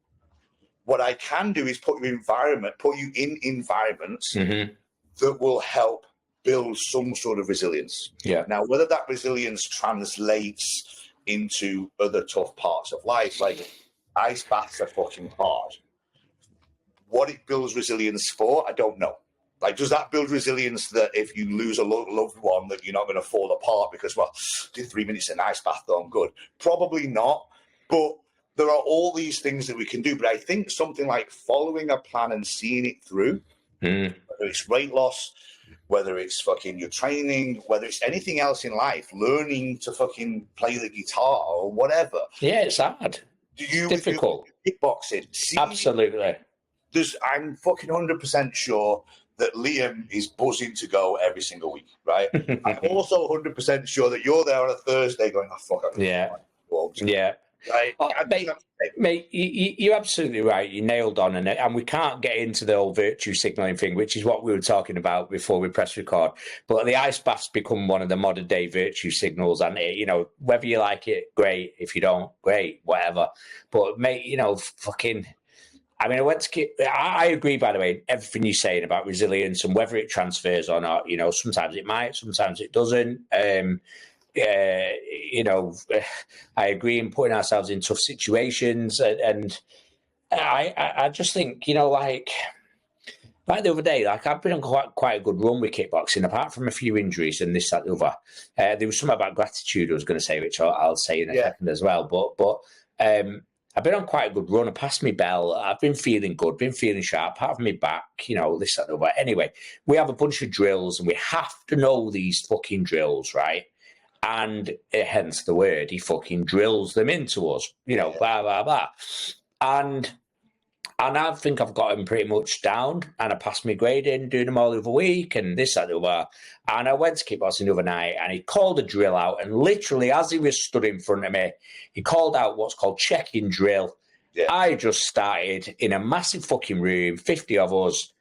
What I can do is put you in environments that will help build some sort of resilience. Yeah. Now, whether that resilience translates into other tough parts of life, like ice baths are fucking hard. What it builds resilience for, I don't know. Like, does that build resilience that if you lose a loved one, that you're not going to fall apart because, well, did 3 minutes in an ice bath, though I'm good? Probably not. But there are all these things that we can do. But I think something like following a plan and seeing it through, whether it's weight loss, whether it's fucking your training, whether it's anything else in life, learning to fucking play the guitar or whatever. Yeah, it's hard. It's difficult. Kickboxing. Absolutely. I'm fucking 100% sure that Liam is buzzing to go every single week, right? I'm also 100% sure that you're there on a Thursday going, oh, fuck. Yeah. Right? Mate, you're absolutely right. You nailed on, and we can't get into the whole virtue signaling thing, which is what we were talking about before we press record. But the ice bath's become one of the modern day virtue signals, and whether you like it, great. If you don't, great, whatever. But mate, fucking. I mean, I agree, by the way, everything you're saying about resilience and whether it transfers or not. Sometimes it might, sometimes it doesn't. I agree in putting ourselves in tough situations, and I just think, like the other day, like I've been on quite a good run with kickboxing, apart from a few injuries and this, that, the other. There was something about gratitude I was going to say, which I'll say in a second as well. But I've been on quite a good run. I passed my bell. I've been feeling good, been feeling sharp, apart from my back, this, that, the other. Anyway, we have a bunch of drills, and we have to know these fucking drills, right? And hence the word, he fucking drills them into us, blah, blah, blah. And I think I've got him pretty much down, and I passed my grading, doing them all the other week, and this, that, the other. And I went to kickboxing the other night, and he called a drill out, and literally, as he was stood in front of me, he called out what's called check-in drill. Yeah. I just started in a massive fucking room, 50 of us,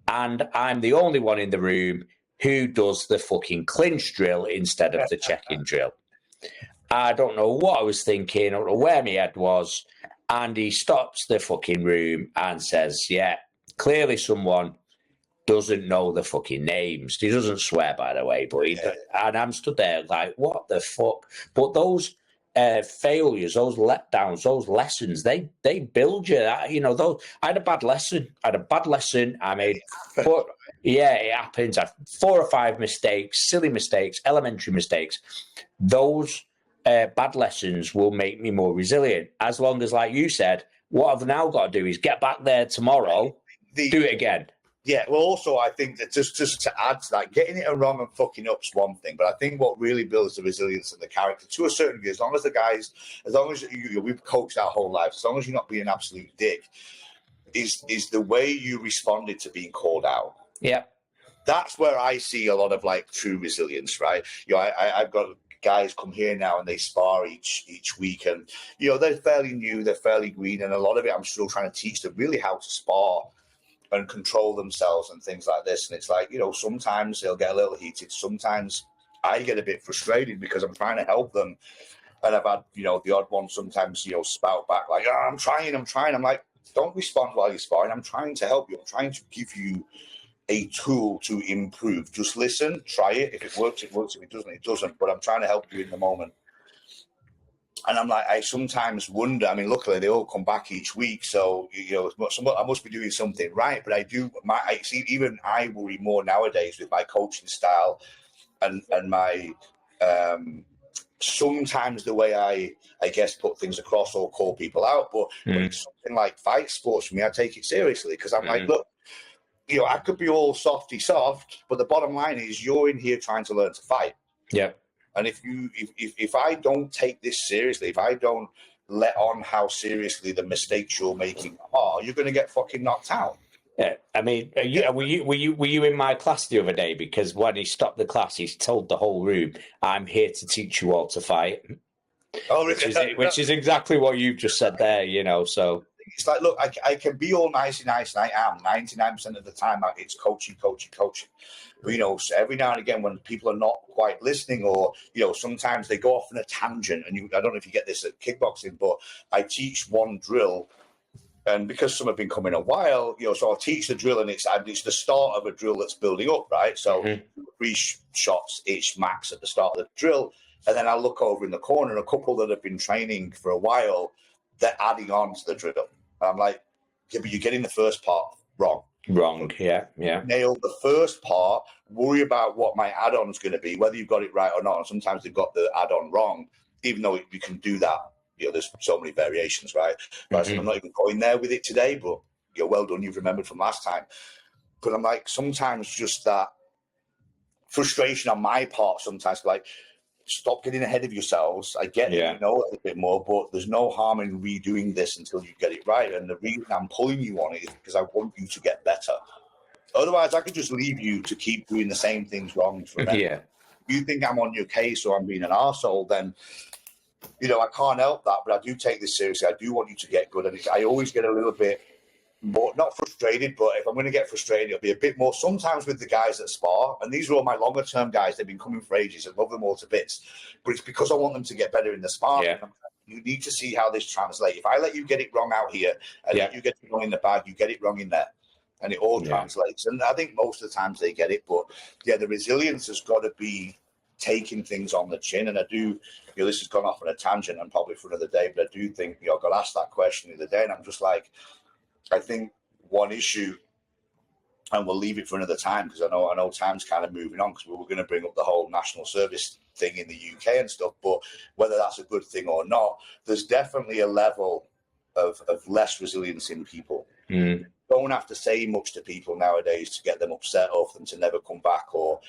and I'm the only one in the room who does the fucking clinch drill instead of the check-in drill. I don't know what I was thinking, I don't know where my head was. And he stops the fucking room and says, yeah, clearly someone doesn't know the fucking names. He doesn't swear, by the way, but and I'm stood there like, what the fuck? But those failures, those letdowns, those lessons, they build you. I had a bad lesson. I made it happens. I had 4 or 5 mistakes, silly mistakes, elementary mistakes. Those bad lessons will make me more resilient. As long as, like you said, what I've now got to do is get back there tomorrow, do it again. Yeah, well, also, I think that just to add to that, getting it wrong and fucking up's one thing, but I think what really builds the resilience and the character, to a certain degree, as long as we've coached our whole life, as long as you're not being an absolute dick, is the way you responded to being called out. Yeah. That's where I see a lot of, like, true resilience, right? I've got guys come here now and they spar each week, and they're fairly new, they're fairly green, and a lot of it I'm still trying to teach them really how to spar and control themselves and things like this. And it's like, sometimes they'll get a little heated, sometimes I get a bit frustrated because I'm trying to help them, and I've had the odd one sometimes spout back like, I'm trying. I'm like, don't respond while you're sparring. I'm trying to help you. I'm trying to give you a tool to improve. Just listen, try it. If it works, it works. If it doesn't, it doesn't. But I'm trying to help you in the moment. And I'm like, I sometimes wonder. I mean, luckily they all come back each week, so I must be doing something right. But I see. Even I worry more nowadays with my coaching style and my sometimes the way I guess put things across or call people out. But when it's something like fight sports for me, I take it seriously because I'm like, look. I could be all softy soft, but the bottom line is you're in here trying to learn to fight. Yeah. And if I don't take this seriously, if I don't let on how seriously the mistakes you're making are, you're going to get fucking knocked out. Yeah, I mean, were you in my class the other day? Because when he stopped the class, he told the whole room, "I'm here to teach you all to fight." Oh, which is exactly what you've just said there. So It's like, look, I can be all nice, and I am 99% of the time. It's coaching. But, so every now and again, when people are not quite listening, or sometimes they go off on a tangent, and I don't know if you get this at kickboxing, but I teach one drill. And because some have been coming a while, so I'll teach the drill, and it's the start of a drill that's building up, right? So 3 shots each max at the start of the drill. And then I'll look over in the corner, and a couple that have been training for a while, they're adding on to the drill. And I'm like, yeah, but you're getting the first part wrong. Wrong, yeah. Nail the first part, worry about what my add-on is going to be, whether you've got it right or not. And sometimes they've got the add-on wrong, even though you can do that. There's so many variations, right? But I'm not even going there with it today, but well done, you've remembered from last time. But I'm like, sometimes just that frustration on my part, sometimes like, stop getting ahead of yourselves. I get it, a little bit more, but there's no harm in redoing this until you get it right. And the reason I'm pulling you on it is because I want you to get better. Otherwise, I could just leave you to keep doing the same things wrong forever. If you think I'm on your case or I'm being an arsehole, then I can't help that, but I do take this seriously. I do want you to get good. And I always get a little bit more, not frustrated, but if I'm going to get frustrated, it'll be a bit more sometimes with the guys that spar. And these are all my longer term guys. They've been coming for ages. I love them all to bits. But it's because I want them to get better in the spar. You need to see how this translates. If I let you get it wrong out here and let you get it wrong in the bag, you get it wrong in there. And it all translates. And I think most of the times they get it. But the resilience has got to be taking things on the chin. And I do, this has gone off on a tangent and probably for another day, but I do think, I got asked that question the other day, and I'm just like, I think one issue, and we'll leave it for another time because I know time's kind of moving on, because we were going to bring up the whole national service thing in the UK and stuff, but whether that's a good thing or not, there's definitely a level of less resilience in people. Don't have to say much to people nowadays to get them upset or for them to never come back, or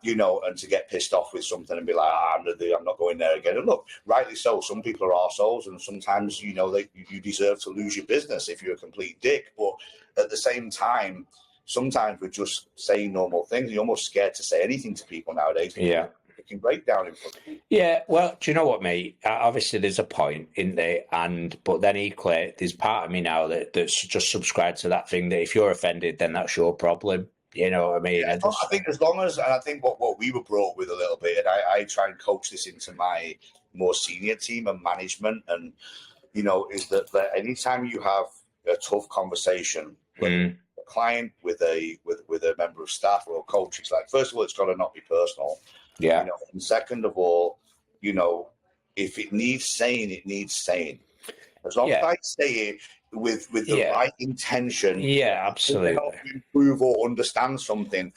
and to get pissed off with something and be like, I'm not going there again. And look, rightly so, some people are arseholes, and sometimes, you deserve to lose your business if you're a complete dick. But at the same time, sometimes we're just saying normal things. You're almost scared to say anything to people nowadays. It can break down in front of you. Yeah, well, do you know what, mate? Obviously, there's a point in there, but then equally, there's part of me now that's just subscribed to that thing that if you're offended, then that's your problem. You know what I mean? I think as long as, and I think what we were brought with a little bit, and I try and coach this into my more senior team and management, and is that anytime you have a tough conversation with a client, with a member of staff or a coach, it's like, first of all, it's got to not be personal. And second of all, if it needs saying, it needs saying. As long as I say it with the right intention, absolutely, to help you improve or understand something.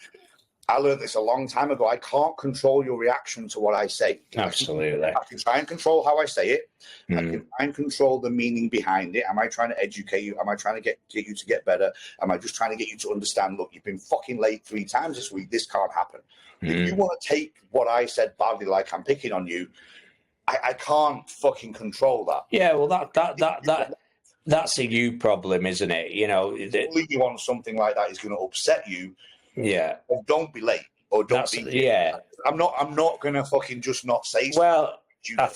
I learned this a long time ago. I can't control your reaction to what I say. Absolutely. I can try and control how I say it. I can try and control the meaning behind it. Am I trying to educate you? Am I trying to get you to get better? Am I just trying to get you to understand, look, you've been fucking late 3 times this week. This can't happen. If you want to take what I said badly, like I'm picking on you, I can't fucking control that. Yeah, well, that's a you problem, isn't it? Pulling you on something like that is going to upset you. Yeah. Or don't be late. Or don't be. Yeah. I'm not going to fucking just not say something. Well, I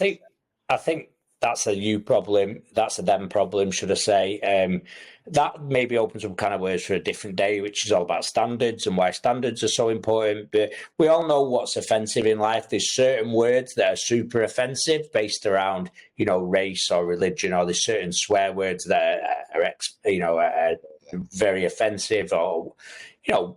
think that's a you problem. That's a them problem, should I say. That maybe opens up kind of words for a different day, which is all about standards and why standards are so important. But we all know what's offensive in life. There's certain words that are super offensive based around, race or religion, or there's certain swear words that are very offensive, or,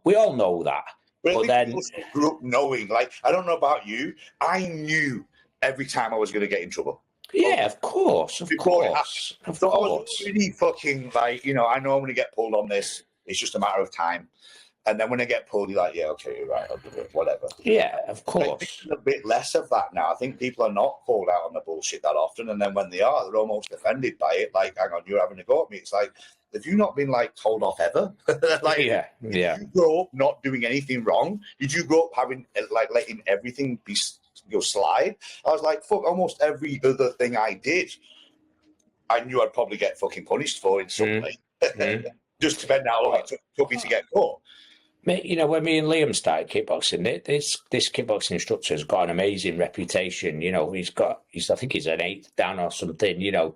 we all know that. But then people grew up knowing, like, I don't know about you, I knew every time I was going to get in trouble. Yeah, of course. So I was really fucking like, I know I'm going to get pulled on this. It's just a matter of time. And then when I get pulled, you're like, yeah, okay, you're right, I'll do it, whatever. Yeah, of course. I think there's a bit less of that now. I think people are not called out on the bullshit that often. And then when they are, they're almost offended by it. Like, hang on, you're having a go at me. It's like, have you not been, like, told off ever? Did you grow up not doing anything wrong? Did you grow up having, like, letting everything be slide? I was like, fuck, almost every other thing I did, I knew I'd probably get fucking punished for in some way. Just depending how long it took me to get caught. Mate, when me and Liam started kickboxing, this kickboxing instructor has got an amazing reputation. I think he's an 8th dan or something.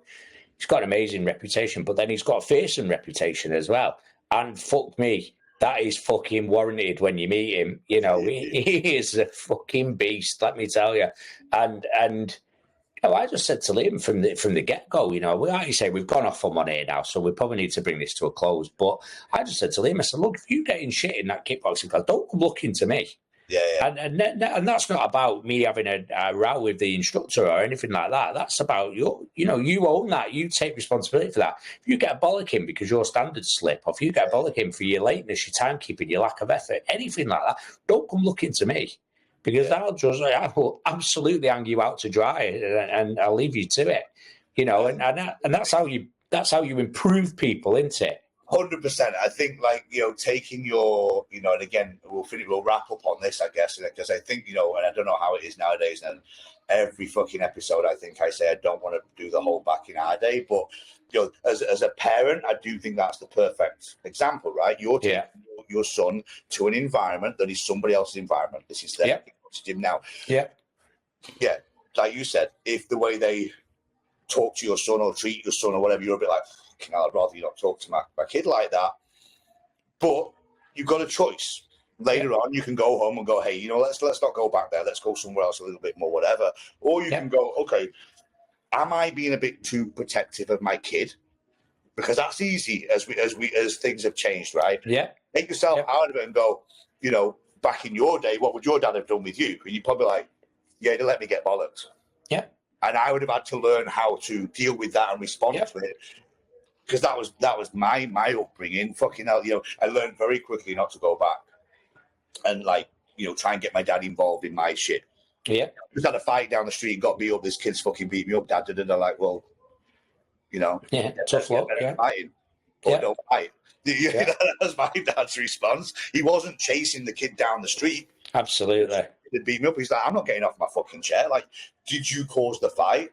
he's got an amazing reputation, but then he's got a fearsome reputation as well. And fuck me, that is fucking warranted when you meet him. You know, he is a fucking beast, let me tell you. And you know, I just said to Liam from the get-go, you know, like you say, we've gone off on one here now, so we probably need to bring this to a close. But I just said to Liam, I said, look, if you get in shit in that kickboxing class, don't come looking to me. Yeah. And that's not about me having a row with the instructor or anything like that. That's about you know, you own that. You take responsibility for that. If you get a bollocking because your standards slip, or if you get a bollocking for your lateness, your timekeeping, your lack of effort, anything like that, don't come looking to me. Because I will absolutely hang you out to dry, and I'll leave you to it, you know. And that's how you improve people, isn't it? 100%. I think, like, you know, taking your, you know, and again, we'll wrap up on this, I guess, because I think, you know, and I don't know how it is nowadays, and every fucking episode, I think I say I don't want to do the whole back in our day, but, you know, as a parent, I do think that's the perfect example, right? You're taking your son to an environment that is somebody else's environment. This is their gym now. Yeah, like you said, if the way they talk to your son or treat your son or whatever, you're a bit like, I'd rather you not talk to my kid like that. But you've got a choice. Later on, you can go home and go, hey, you know, let's not go back there. Let's go somewhere else a little bit more, whatever. Or you can go, okay, am I being a bit too protective of my kid? Because that's easy as things have changed, right? Yeah. Take yourself out of it and go, you know, back in your day, what would your dad have done with you? And you'd probably like, yeah, they let me get bollocks. Yeah. And I would have had to learn how to deal with that and respond to it. Because that was my upbringing. Fucking hell, you know, I learned very quickly not to go back and, like, you know, try and get my dad involved in my shit. Yeah. Just had a fight down the street and got beat up. This kid's fucking beat me up, Dad. And they're like, well, you know, tough luck. Fighting, or don't fight. That was my dad's response. He wasn't chasing the kid down the street. Absolutely. He beat me up. He's like, I'm not getting off my fucking chair. Like, did you cause the fight?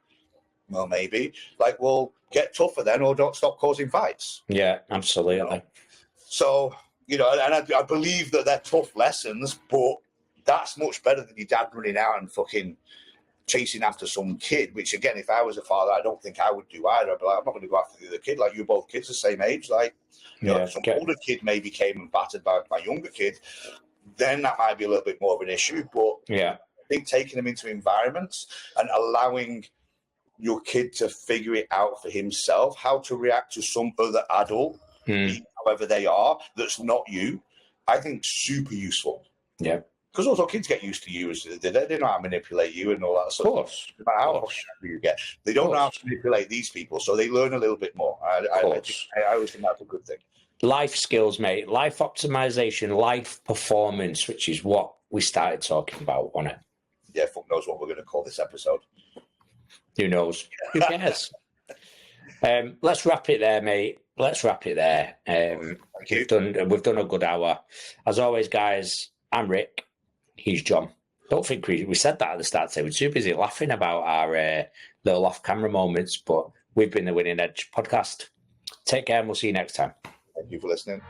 Well, maybe. Like, well, get tougher then, or don't stop causing fights. Yeah, absolutely. You know? So, you know, and I believe that they're tough lessons, but that's much better than your dad running out and fucking chasing after some kid, which, again, if I was a father, I don't think I would do either. I'd be like, I'm not going to go after the other kid. Like, you're both kids the same age. Like, you know, some older kid maybe came and battered by my younger kid, then that might be a little bit more of an issue. But I think taking them into environments and allowing your kid to figure it out for himself, how to react to some other adult, however they are, that's not you, I think super useful. Yeah. Because also kids get used to you as they know how to manipulate you and all that sort of course. No matter how much you get, they don't know how to manipulate these people, so they learn a little bit more. I always think that's a good thing. Life skills, mate. Life optimization, life performance, which is what we started talking about, wasn't it? Yeah, fuck knows what we're going to call this episode. Who knows? Who cares? Let's wrap it there, mate. Let's wrap it there. We've done a good hour. As always, guys, I'm Rick. He's John. Don't think we said that at the start today. We're too busy laughing about our little off-camera moments, but we've been the Winning Edge podcast. Take care, and we'll see you next time. Thank you for listening.